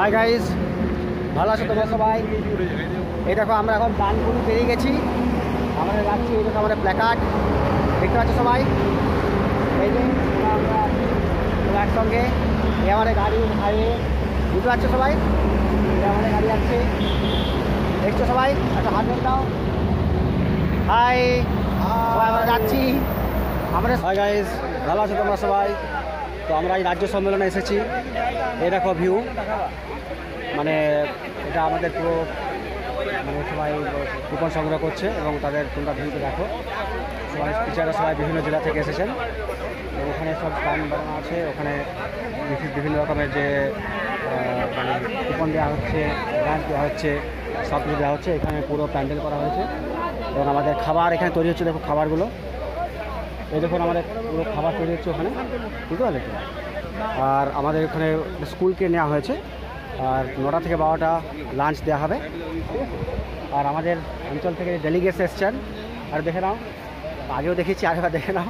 Hi guys, ভালো আছো তোমরা সবাই? এই দেখো আমরা এখন ডানকুনি পেরিয়ে গেছি, আমরা যাচ্ছি। এই দেখো আমাদের প্ল্যাকার্ড দেখতে পাচ্ছ সবাই। এই যে আমরা একসঙ্গে, এই আমাদের গাড়ি হাইওয়ে, বুঝতে পারছো সবাই? এই আমাদের গাড়ি যাচ্ছে, দেখছো সবাই? একটা হাত ধরে দাও। হাই, সবাই আমরা যাচ্ছি আমাদের। হাই গাইস, ভালো আছো তোমরা সবাই? তো আমরা এই রাজ্য সম্মেলনে এসেছি। এই দেখো ভিউ, মানে এটা আমাদের পুরো মানে সবাই কুপন সংগ্রহ করছে এবং তাদের তোমরা ভিউতে দেখো। সবাই টিচাররা সবাই বিভিন্ন জেলা থেকে এসেছেন এবং ওখানে সব স্ট্যান্ড বানানো আছে। ওখানে বিভিন্ন রকমের যে মানে কুপন দেওয়া হচ্ছে, গ্রান্ট দেওয়া হচ্ছে, সব কিছু দেওয়া হচ্ছে। এখানে পুরো প্যান্ডেল করা হয়েছে এবং আমাদের খাবার এখানে তৈরি হচ্ছে। দেখো খাবারগুলো, এই দেখুন আমাদের পুরো খাবার তৈরি হচ্ছে ওখানে, বুঝতে পারলে তো? আর আমাদের ওখানে স্কুলকে নেওয়া হয়েছে, আর 9টা থেকে 12টা লাঞ্চ দেওয়া হবে। আর আমাদের অঞ্চল থেকে ডেলিগেটস এসছেন, আর দেখে নাও, আগেও দেখেছি, আগেবার দেখে নাও।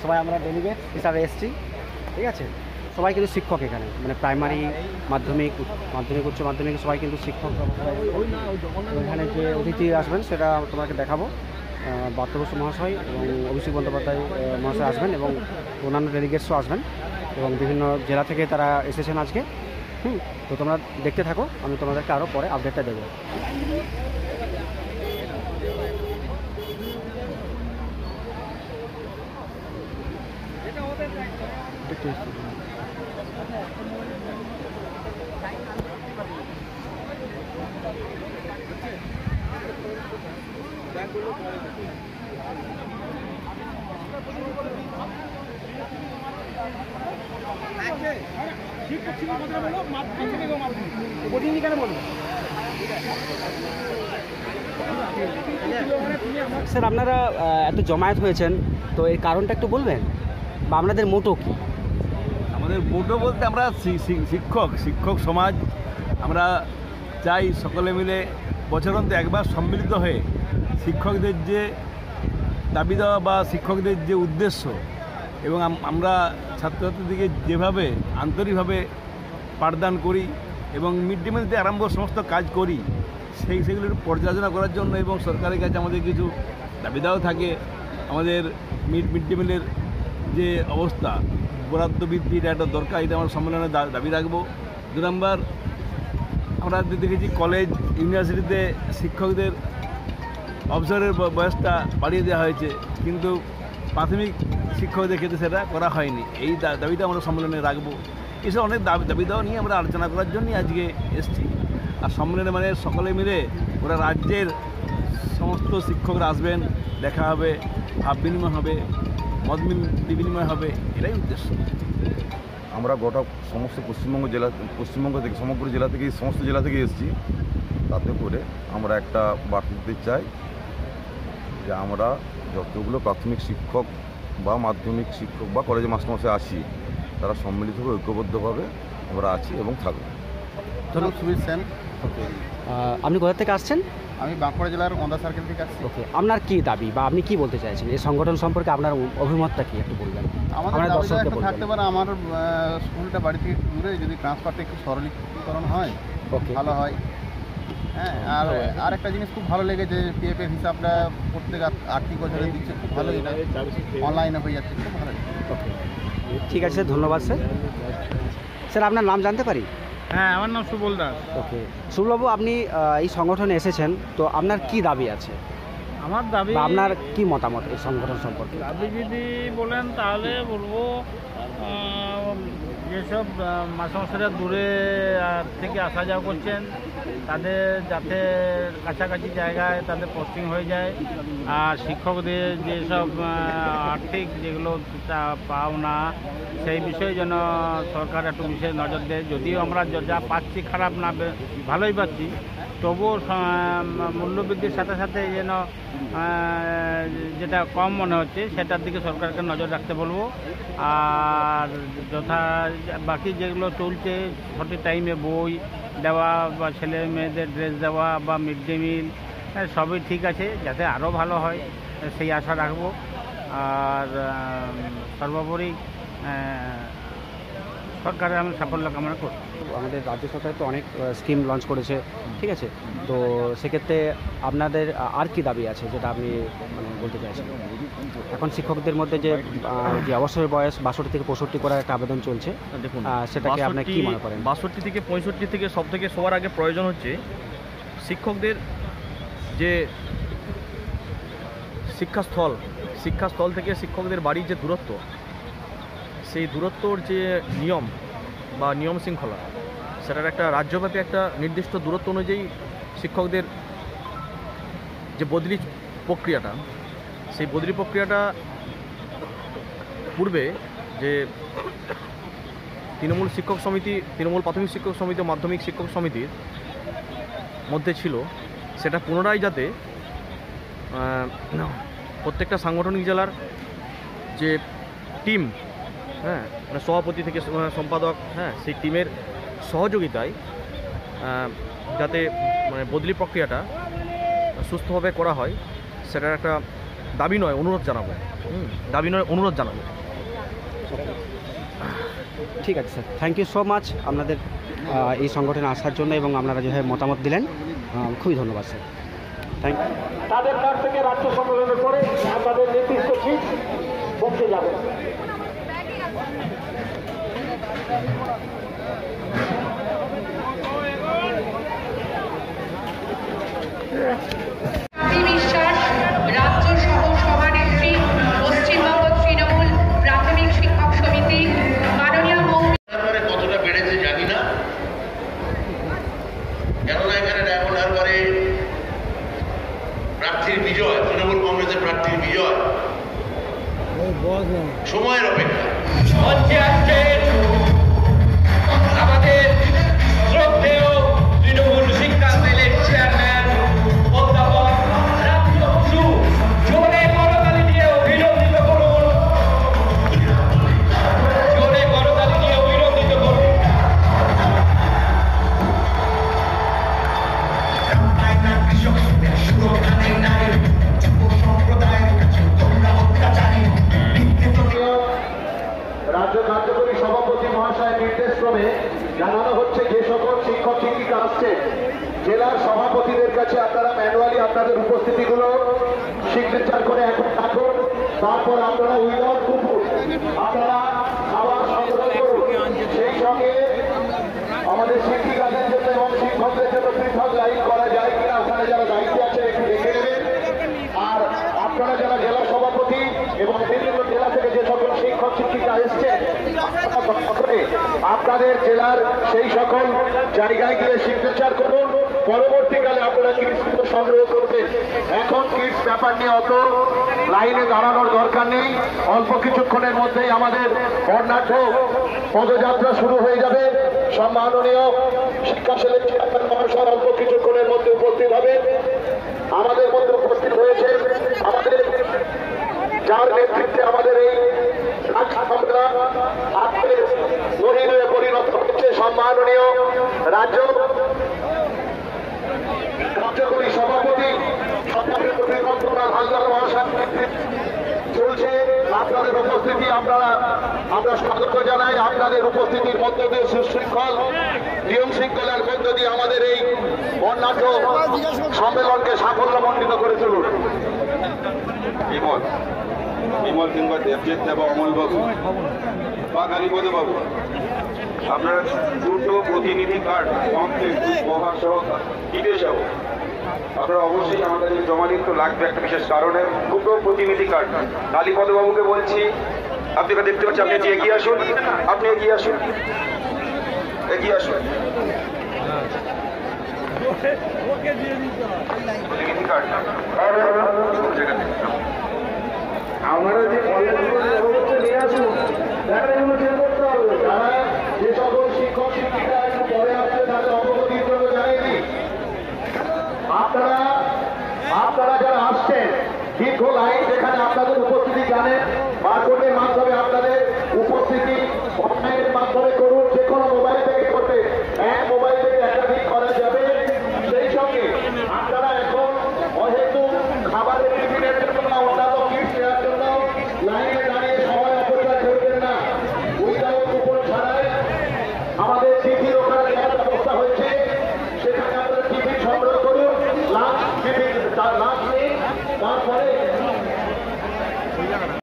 সবাই আমরা ডেলিগেট হিসাবে এসেছি, ঠিক আছে? সবাই কিন্তু শিক্ষক এখানে, মানে প্রাইমারি, মাধ্যমিক, উচ্চ মাধ্যমিক সবাই কিন্তু শিক্ষক। এখানে যে অতিথি আসবেন সেটা তোমাকে দেখাবো। ব্রাত্য বসু মহাশয় এবং অভিষেক বন্দ্যোপাধ্যায় মহাশয় আসবেন এবং অন্যান্য ডেলিগেটসও আসবেন এবং বিভিন্ন জেলা থেকে তারা এসেছেন আজকে। তো তোমরা দেখতে থাকো, আমি তোমাদেরকে আরও পরে আপডেটটা দেবো। স্যার, আপনারা এত জমায়েত হয়েছেন, তো এর কারণটা একটু বলবেন, বা আপনাদের মোটো কি? আমাদের মোটো বলতে আমরা শিক্ষক সমাজ, আমরা চাই সকলে মিলে বছরন্তে একবার সম্মিলিত হয়ে শিক্ষকদের যে দাবি দেওয়া বা শিক্ষকদের যে উদ্দেশ্য, এবং আমরা ছাত্রছাত্রীদেরকে যেভাবে আন্তরিকভাবে পাঠদান করি এবং মিড ডে মিল থেকে আরম্ভ সমস্ত কাজ করি, সেগুলোর পর্যালোচনা করার জন্য এবং সরকারের কাছে আমাদের কিছু দাবি দেওয়া থাকে। আমাদের মিড ডে মিলের যে অবস্থা, বরাদ্দ বৃদ্ধির একটা দরকার, এটা আমরা সম্মেলনে দাবি রাখবো। 2 নম্বর, আমরা দেখেছি কলেজ ইউনিভার্সিটিতে শিক্ষকদের অবসরের বয়সটা বাড়িয়ে দেওয়া হয়েছে, কিন্তু প্রাথমিক শিক্ষকদের ক্ষেত্রে সেটা করা হয়নি। এই দাবিটা আমরা সম্মেলনে রাখবো। এসব অনেক দাবি দেওয়া নিয়ে আমরা আলোচনা করার জন্যই আজকে এসেছি। আর সম্মেলনে মানে সকলে মিলে ওরা রাজ্যের সমস্ত শিক্ষকরা আসবেন, দেখা হবে, ভাব বিনিময় হবে, মত বিনিময় হবে, এটাই উদ্দেশ্য। আমরা গোটা সমস্ত পশ্চিমবঙ্গ থেকে, সমগ্র জেলা থেকে, সমস্ত জেলা থেকে এসেছি। তাতে করে আমরা একটা বার্তা দিতে চাই যে আমরা যতগুলো প্রাথমিক শিক্ষক বা মাধ্যমিক শিক্ষক বা কলেজে মাস্টারমশাই আছি, তারা সম্মিলিতভাবে ঐক্যবদ্ধভাবে আমরা আছি এবং থাকবো। ধন্যবাদ। সুবীর সেন। আপনি কোথা থেকে আসছেন? আমি বাঁকুড়া জেলার ওন্দা সার্কেল থেকে আসছি। ওকে, আপনার কি দাবি বা আপনি কি বলতে চাইছেন এই সংগঠন সম্পর্কে? আপনার অভিমতটা কি একটু বলবেন? আমাদের দাবিটা একটা থাকতে পারে, আমার স্কুলটা বাড়ি থেকে দূরে, যদি ট্রান্সফারটা একটু সরলীকরণ হয় ভালো হয়। হ্যাঁ, আর একটা জিনিস খুব ভালো লেগেছে, পিএফের হিসাবটা প্রত্যেক আর্থিক বছরে দিচ্ছে, খুব ভালো। এটা অনলাইনে হয়ে যাচ্ছে, খুব ভালো। ওকে, ঠিক আছে, ধন্যবাদ স্যার। স্যার, আপনার নাম জানতে পারি? হ্যাঁ, আমার নাম সুবল দাস। ওকে, সুবলবাবু, আপনি এই সংগঠনে এসেছেন, তো আপনার কি দাবি আছে? আমার দাবি, আপনার কি মতামত এই সংগঠন সম্পর্কে? দাবি যদি বলেন তাহলে বলবো, যেসব মাস্টারমশাইরা দূরে থেকে আসা যাওয়া করছেন, তাদের যাতে কাছাকাছি জায়গায় তাদের পোস্টিং হয়ে যায়। আর শিক্ষকদের যেসব আর্থিক যেগুলো পাওনা, সেই বিষয়ে যেন সরকার একটু বিশেষ নজর দেয়। যদিও আমরা যা পাচ্ছি খারাপ না, ভালোই পাচ্ছি, তবুও মূল্যবৃদ্ধির সাথে সাথে যেন যেটা কম মনে হচ্ছে সেটার দিকে সরকারকে নজর রাখতে বলবো। আর বাকি যেগুলো চলছে, সঠিক টাইমে বই দেওয়া বা ছেলে মেয়েদের ড্রেস দেওয়া বা মিড ডে মিল, সবই ঠিক আছে, যাতে আরও ভালো হয় সেই আশা রাখবো। আর সর্বোপরি সরকারের আমি সাফল্য কামনা করি। আমাদের রাজ্য সরকার তো অনেক স্কিম লঞ্চ করেছে, ঠিক আছে, তো সেক্ষেত্রে আপনাদের আর কি দাবি আছে যেটা আপনি মানে বলতে চাইছেন? এখন শিক্ষকদের মধ্যে যে যে অবসর বয়স 62 থেকে 65 করার একটা আবেদন চলছে, দেখুন সেটাকে আপনি কি মনে করেন? 62 থেকে 65 থেকে সব থেকে সবার আগে প্রয়োজন হচ্ছে শিক্ষকদের যে শিক্ষাস্থল থেকে শিক্ষকদের বাড়ির যে দূরত্ব, সেই দূরত্বর যে নিয়ম শৃঙ্খলা, সেটার একটা রাজ্যব্যাপী একটা নির্দিষ্ট দূরত্ব অনুযায়ী শিক্ষকদের যে বদলি প্রক্রিয়াটা, সেই বদলি প্রক্রিয়াটা পূর্বে যে তৃণমূল প্রাথমিক শিক্ষক সমিতি ও মাধ্যমিক শিক্ষক সমিতির মধ্যে ছিল, সেটা পুনরায় যাতে প্রত্যেকটা সাংগঠনিক জেলার যে টিম, মানে সভাপতি থেকে সম্পাদক, সেই টিমের সহযোগিতায় যাতে মানে বদলি প্রক্রিয়াটা সুস্থভাবে করা হয়, সেটার একটা দাবি নয় অনুরোধ জানাবো। ঠিক আছে sir, thank you so much আপনাদের এই সংগঠনে আসার জন্য এবং আপনারা যেভাবে মতামত দিলেন, খুবই ধন্যবাদ স্যার, থ্যাংক ইউ। তাদের কাছ থেকে রাজ্য সম্মেলনের পরে আমাদের নির্দিষ্ট ঠিক পৌঁছে যাবে। বিশ্বাস রাজ্য সহ সভানেত্রী পশ্চিমবঙ্গ তৃণমূল প্রাথমিক শিক্ষক সমিতি মাননীয় কতটা বেড়েছে জানি না, কেননা এখানে ডায়মন্ড হারবারে প্রার্থীর বিজয়, তৃণমূল কংগ্রেসের প্রার্থীর বিজয় সময়ের অপেক্ষা। আমাদের শ্রদ্ধেয় তৃণমূল শিক্ষা সেলের চেয়ারম্যান অধ্যাপক রামপ্রসাদ বসু, জোরে করতালি দিয়ে অভিনন্দিত করুন, জোরে করতালি দিয়ে অভিনন্দিত করুন। রাজ্য কার্যকরী সভাপতি মহাশয়ের নির্দেশ ক্রমে জানানো হচ্ছে যে সকল শিক্ষক শিক্ষিকা আসছে, জেলার সভাপতিদের কাছে আপনারা ম্যানুয়ালি আপনাদের উপস্থিতিগুলো সিগনেচার করে এখন রাখুন। তারপর আপনারা উইদাউট কুকুর আপনারা খাবার সংগ্রহ করুন। সেই সঙ্গে আমাদের শিক্ষিকাদের জন্য এবং শিক্ষকদের জন্য পৃথক লাইন করা যায় কিনা ওখানে যারা দায়িত্বে আছে একটু দেখে নেবেন। আর আপনারা যারা জেলা সভাপতি এবং বিভিন্ন জেলা থেকে যে সকল শিক্ষক শিক্ষিকা এসছে, আপনাদের জেলার সেই সকল জায়গায় গিয়ে সিগনেচার করুন। পরবর্তীকালে আপনারা কিটসগুলো সংগ্রহ করবেন। এখন কিটস ব্যাপার নিয়ে অত লাইনে দাঁড়ানোর দরকার নেই। অল্প কিছুক্ষণের মধ্যেই আমাদের বর্ণাঢ্য পদযাত্রা শুরু হয়ে যাবে। সম্মাননীয় শিক্ষা সেলের চেয়ারম্যান মহাশয় অল্প কিছুক্ষণের মধ্যে উপস্থিত হবেন। আমাদের মধ্যে উপস্থিত হয়েছে আমাদের যার নেতৃত্বে আমাদের এই আজকের মহিলে পরিণত হচ্ছে সম্মাননীয় রাজ্যকরী সভাপতি হালদার মহাশয় চলছে। আপনাদের উপস্থিতি আমরা স্বাগত জানাই। আপনাদের উপস্থিতির মধ্য দিয়ে সুশৃঙ্খল নিয়ম শৃঙ্খলার মধ্য দিয়ে আমাদের এই বর্ণাঢ্য সম্মেলনকে সাফল্যমণ্ডিত করে তুলুন। বিমল কিংবা দেবজিৎ বা অমলবাবু বা কালীপদবাবু, আপনার দুটো প্রতিনিধি কার্ড প্রভাব সহ বিদেশ যাবো, আপনারা অবশ্যই আমাদের জমা দিতে লাগবে একটা বিশেষ কারণে। দুটো প্রতিনিধি কার্ড কালীপদবাবুকে বলছি, আপনাকে দেখতে পাচ্ছি, আপনি এগিয়ে আসুন, এগিয়ে আসুন। প্রতিনিধি কার্ড আমরা যে কলেজগুলো নিয়ে আসুন, এগুলো চেক করতে হবে। যারা যে সকল শিক্ষক শিক্ষিকা একটু পরে আসছে তাদের অবগতির জন্য জানিয়ে দিই, আপনারা যারা আসছেন দীর্ঘ লাইন, যেখানে আপনাদের উপস্থিতি জানেন, বারকোডের মাধ্যমে আপনাদের উপস্থিতি অনলাইনের মাধ্যমে করুন। যে কোনো মোবাইল থেকে করতে, এক মোবাইল থেকে একাধিক করা যাবে। সেই সঙ্গে আপনারা এখন অহেতু খাবারের টিফিনের জন্য বা অন্যান্য কিট দেওয়ার জন্য লাইনে দাঁড়িয়ে সময় অপচয় করবেন না। উইদাউট কুপন ছাড়াই তারপরে